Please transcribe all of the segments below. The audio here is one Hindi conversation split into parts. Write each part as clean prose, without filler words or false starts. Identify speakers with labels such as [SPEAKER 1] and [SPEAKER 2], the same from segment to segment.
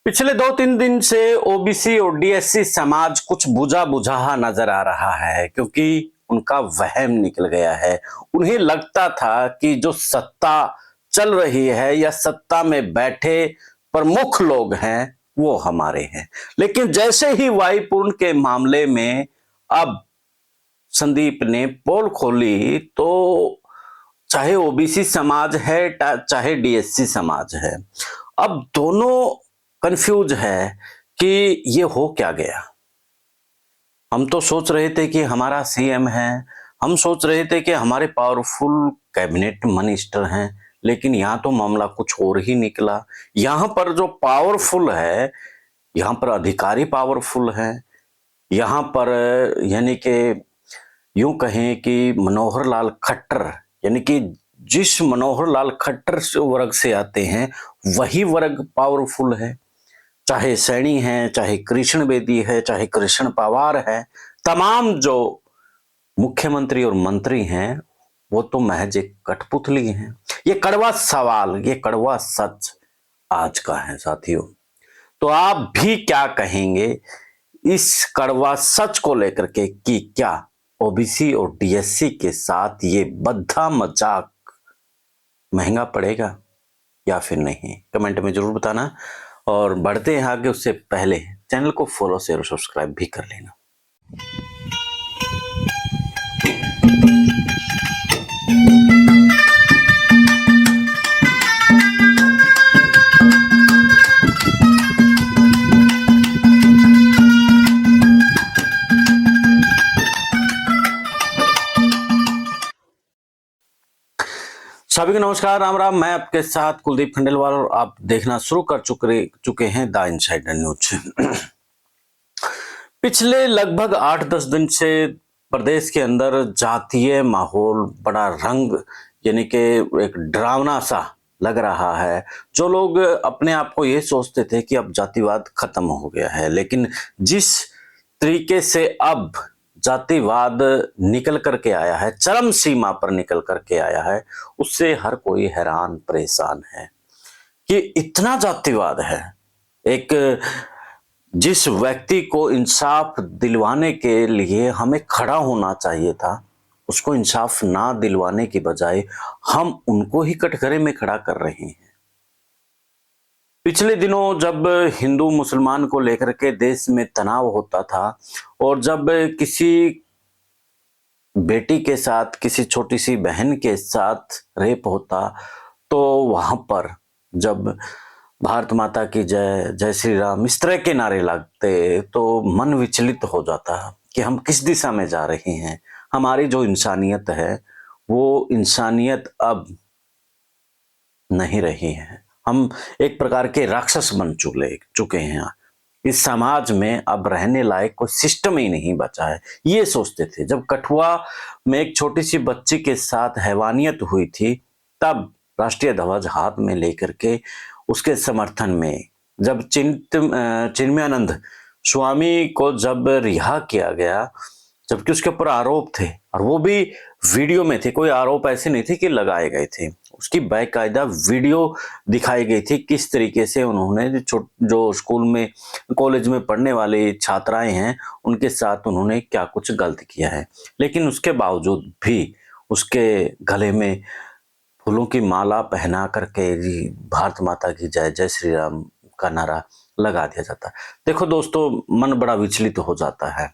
[SPEAKER 1] पिछले 2-3 दिन से ओबीसी और डीएससी समाज कुछ बुझा बुझा नजर आ रहा है, क्योंकि उनका वहम निकल गया है। उन्हें लगता था कि जो सत्ता चल रही है या सत्ता में बैठे प्रमुख लोग हैं वो हमारे हैं। लेकिन जैसे ही वाईपूर्ण के मामले में अब संदीप ने पोल खोली तो चाहे ओबीसी समाज है चाहे डीएससी समाज है, अब दोनों कंफ्यूज है कि ये हो क्या गया। हम तो सोच रहे थे कि हमारा सीएम है, हम सोच रहे थे कि हमारे पावरफुल कैबिनेट मिनिस्टर हैं, लेकिन यहां तो मामला कुछ और ही निकला। यहां पर जो पावरफुल है, यहां पर अधिकारी पावरफुल है, यहां पर यानी कि यूं कहें कि मनोहर लाल खट्टर, यानी कि जिस मनोहर लाल खट्टर वर्ग से आते हैं वही वर्ग पावरफुल है। चाहे सैनी है, चाहे कृष्ण बेदी है, चाहे कृष्ण पवार है, तमाम जो मुख्यमंत्री और मंत्री हैं वो तो महज एक कठपुतली हैं। ये कड़वा सवाल, ये कड़वा सच आज का है साथियों। तो आप भी क्या कहेंगे इस कड़वा सच को लेकर के कि क्या ओबीसी और डीएससी के साथ ये बद्धा मजाक महंगा पड़ेगा या फिर नहीं? कमेंट में जरूर बताना। और बढ़ते हैं आगे, उससे पहले चैनल को फॉलो शेयर और सब्सक्राइब भी कर लेना। सभी को नमस्कार, राम राम। मैं आपके साथ कुलदीप खंडेलवाल और आप देखना शुरू कर चुके हैं द इनसाइडर न्यूज। पिछले लगभग 8-10 दिन से प्रदेश के अंदर जातीय माहौल बड़ा रंग यानी कि एक डरावना सा लग रहा है। जो लोग अपने आप को ये सोचते थे कि अब जातिवाद खत्म हो गया है, लेकिन जिस तरीके से अब जातिवाद निकल करके आया है, चरम सीमा पर निकल करके आया है, उससे हर कोई हैरान परेशान है कि इतना जातिवाद है। एक जिस व्यक्ति को इंसाफ दिलवाने के लिए हमें खड़ा होना चाहिए था, उसको इंसाफ ना दिलवाने की बजाय हम उनको ही कटघरे में खड़ा कर रहे हैं। पिछले दिनों जब हिंदू मुसलमान को लेकर के देश में तनाव होता था और जब किसी बेटी के साथ, किसी छोटी सी बहन के साथ रेप होता, तो वहां पर जब भारत माता की जय, जय श्री राम इस तरह के नारे लगते तो मन विचलित हो जाता कि हम किस दिशा में जा रहे हैं। हमारी जो इंसानियत है वो इंसानियत अब नहीं रही है। हम एक प्रकार के राक्षस बन चुके हैं। इस समाज में अब रहने लायक कोई सिस्टम ही नहीं बचा है, ये सोचते थे। जब कठुआ में एक छोटी सी बच्ची के साथ हैवानियत हुई थी, तब राष्ट्रीय ध्वज हाथ में लेकर के उसके समर्थन में जब चिन्मयानंद स्वामी को जब रिहा किया गया, जबकि उसके ऊपर आरोप थे और वो भी वीडियो में थे, कोई आरोप ऐसे नहीं थे कि लगाए गए थे, उसकी बाकायदा वीडियो दिखाई गई थी किस तरीके से उन्होंने जो स्कूल में कॉलेज में पढ़ने वाली छात्राएं हैं उनके साथ उन्होंने क्या कुछ गलत किया है। लेकिन उसके बावजूद भी उसके गले में फूलों की माला पहना करके भारत माता की जय, जय श्री राम का नारा लगा दिया जाता है। देखो दोस्तों, मन बड़ा विचलित हो जाता है।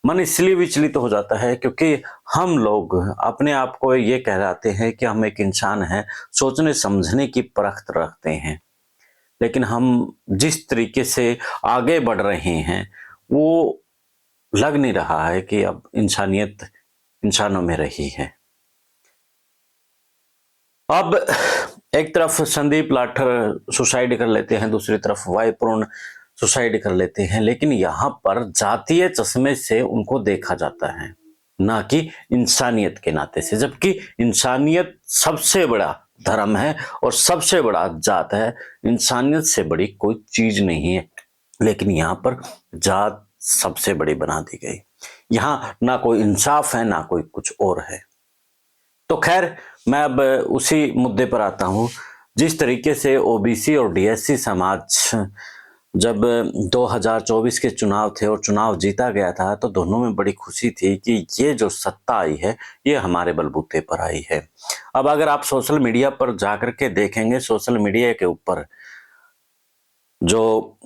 [SPEAKER 1] मन इसलिए विचलित हो जाता है क्योंकि हम लोग अपने आप को ये कहलाते हैं कि हम एक इंसान हैं, सोचने समझने की परख रखते हैं, लेकिन हम जिस तरीके से आगे बढ़ रहे हैं वो लग नहीं रहा है कि अब इंसानियत इंसानों में रही है। अब एक तरफ संदीप लाठर सुसाइड कर लेते हैं, दूसरी तरफ वाईपूर्ण सुसाइड कर लेते हैं, लेकिन यहाँ पर जातीय चश्मे से उनको देखा जाता है, ना कि इंसानियत के नाते से। जबकि इंसानियत सबसे बड़ा धर्म है और सबसे बड़ा जात है, इंसानियत से बड़ी कोई चीज नहीं है। लेकिन यहाँ पर जात सबसे बड़ी बना दी गई। यहाँ ना कोई इंसाफ है, ना कोई कुछ और है। तो खैर, मैं अब उसी मुद्दे पर आता हूं। जिस तरीके से ओबीसी और डीएससी समाज जब 2024 के चुनाव थे और चुनाव जीता गया था, तो दोनों में बड़ी खुशी थी कि ये जो सत्ता आई है ये हमारे बलबूते पर आई है। अब अगर आप सोशल मीडिया पर जाकर के देखेंगे, सोशल मीडिया के ऊपर जो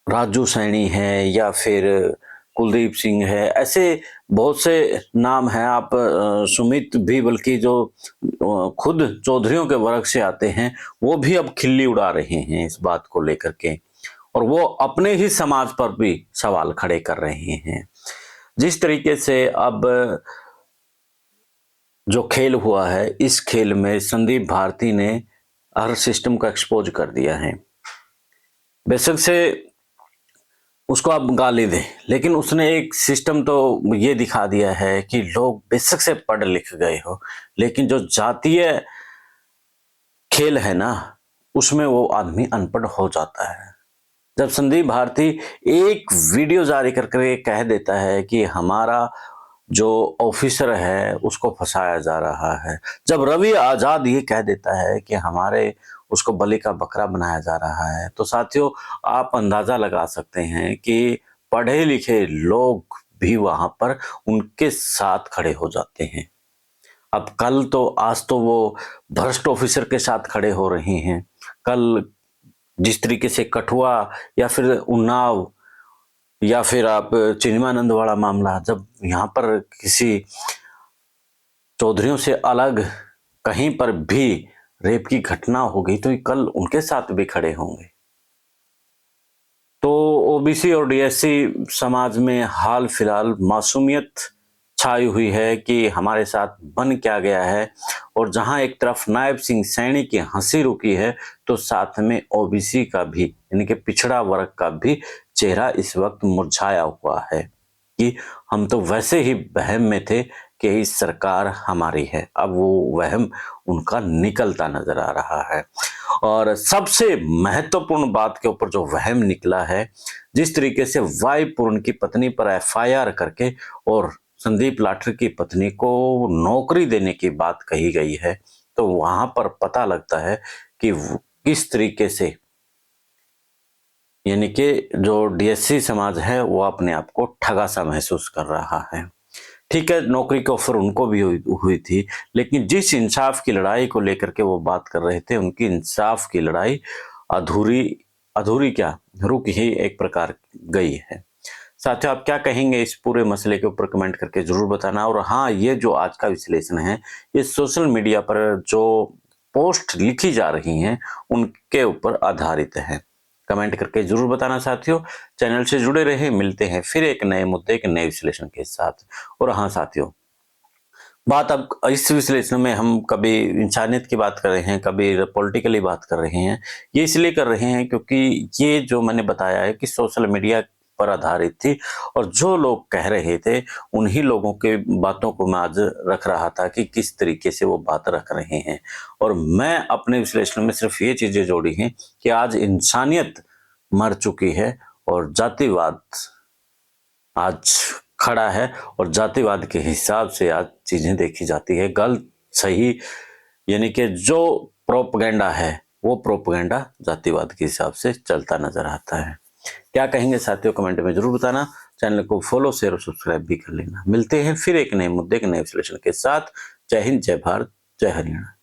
[SPEAKER 1] राजू सैनी है या फिर कुलदीप सिंह है, ऐसे बहुत से नाम हैं। आप सुमित भी, बल्कि जो खुद चौधरियों के वर्ग से आते हैं, वो भी अब खिल्ली उड़ा रहे हैं इस बात को लेकर के, और वो अपने ही समाज पर भी सवाल खड़े कर रहे हैं। जिस तरीके से अब जो खेल हुआ है, इस खेल में संदीप भारती ने हर सिस्टम को एक्सपोज कर दिया है। बेशक से उसको आप गाली दें, लेकिन उसने एक सिस्टम तो ये दिखा दिया है कि लोग बेशक से पढ़ लिख गए हो, लेकिन जो जातीय खेल है ना, उसमें वो आदमी अनपढ़ हो जाता है। जब संदीप भारती एक वीडियो जारी करके कह देता है कि हमारा जो ऑफिसर है उसको फंसाया जा रहा है, जब रवि आजाद ये कह देता है कि हमारे उसको बलि का बकरा बनाया जा रहा है, तो साथियों आप अंदाजा लगा सकते हैं कि पढ़े लिखे लोग भी वहां पर उनके साथ खड़े हो जाते हैं। अब कल तो, आज तो वो भ्रष्ट ऑफिसर के साथ खड़े हो रहे हैं। कल जिस तरीके से कठुआ या फिर उन्नाव या फिर आप चिन्मयानंद वाला मामला, जब यहाँ पर किसी चौधरियों से अलग कहीं पर भी रेप की घटना हो गई, तो कल उनके साथ भी खड़े होंगे। तो ओबीसी और डीएससी समाज में हाल फिलहाल मासूमियत छाई हुई है कि हमारे साथ बन क्या गया है, और जहां एक तरफ नायब सिंह सैनी की हंसी रुकी है, तो साथ में ओबीसी का भी, यानी कि पिछड़ा वर्ग का भी चेहरा इस वक्त मुरझाया हुआ है कि हम तो वैसे ही वहम में थे कि इस सरकार हमारी है। अब वो वहम उनका निकलता नजर आ रहा है। और सबसे महत्वपूर्ण बात के ऊपर जो वहम निकला है, जिस तरीके से वाई पूर्ण की पत्नी पर एफआईआर करके और संदीप लाठर की पत्नी को नौकरी देने की बात कही गई है, तो वहां पर पता लगता है कि किस तरीके से, यानी कि जो डीएससी समाज है वो अपने आप को ठगा सा महसूस कर रहा है। ठीक है, नौकरी की ऑफर उनको भी हुई थी, लेकिन जिस इंसाफ की लड़ाई को लेकर के वो बात कर रहे थे, उनकी इंसाफ की लड़ाई अधूरी अधूरी क्या, रुक ही एक प्रकार गई है। साथियों, आप क्या कहेंगे इस पूरे मसले के ऊपर कमेंट करके जरूर बताना। और हाँ, ये जो आज का विश्लेषण है, ये सोशल मीडिया पर जो पोस्ट लिखी जा रही हैं उनके ऊपर आधारित है। कमेंट करके जरूर बताना साथियों। चैनल से जुड़े रहे, मिलते हैं फिर एक नए मुद्दे, एक नए विश्लेषण के साथ। और हाँ साथियों, बात अब इस विश्लेषण में हम कभी इंसानियत की बात कर रहे हैं, कभी पॉलिटिकली बात कर रहे हैं। ये इसलिए कर रहे हैं क्योंकि ये जो मैंने बताया है कि सोशल मीडिया पर आधारित थी, और जो लोग कह रहे थे उन्हीं लोगों के बातों को मैं आज रख रहा था कि किस तरीके से वो बात रख रहे हैं। और मैं अपने विश्लेषण में सिर्फ ये चीजें जोड़ी हैं कि आज इंसानियत मर चुकी है और जातिवाद आज खड़ा है, और जातिवाद के हिसाब से आज चीजें देखी जाती है। गलत सही, यानी कि जो प्रोपगेंडा है वो प्रोपगेंडा जातिवाद के हिसाब से चलता नजर आता है। क्या कहेंगे साथियों, कमेंट में जरूर बताना। चैनल को फॉलो, शेयर और सब्सक्राइब भी कर लेना। मिलते हैं फिर एक नए मुद्दे के नए विश्लेषण के साथ। जय हिंद, जय भारत, जय हरियाणा।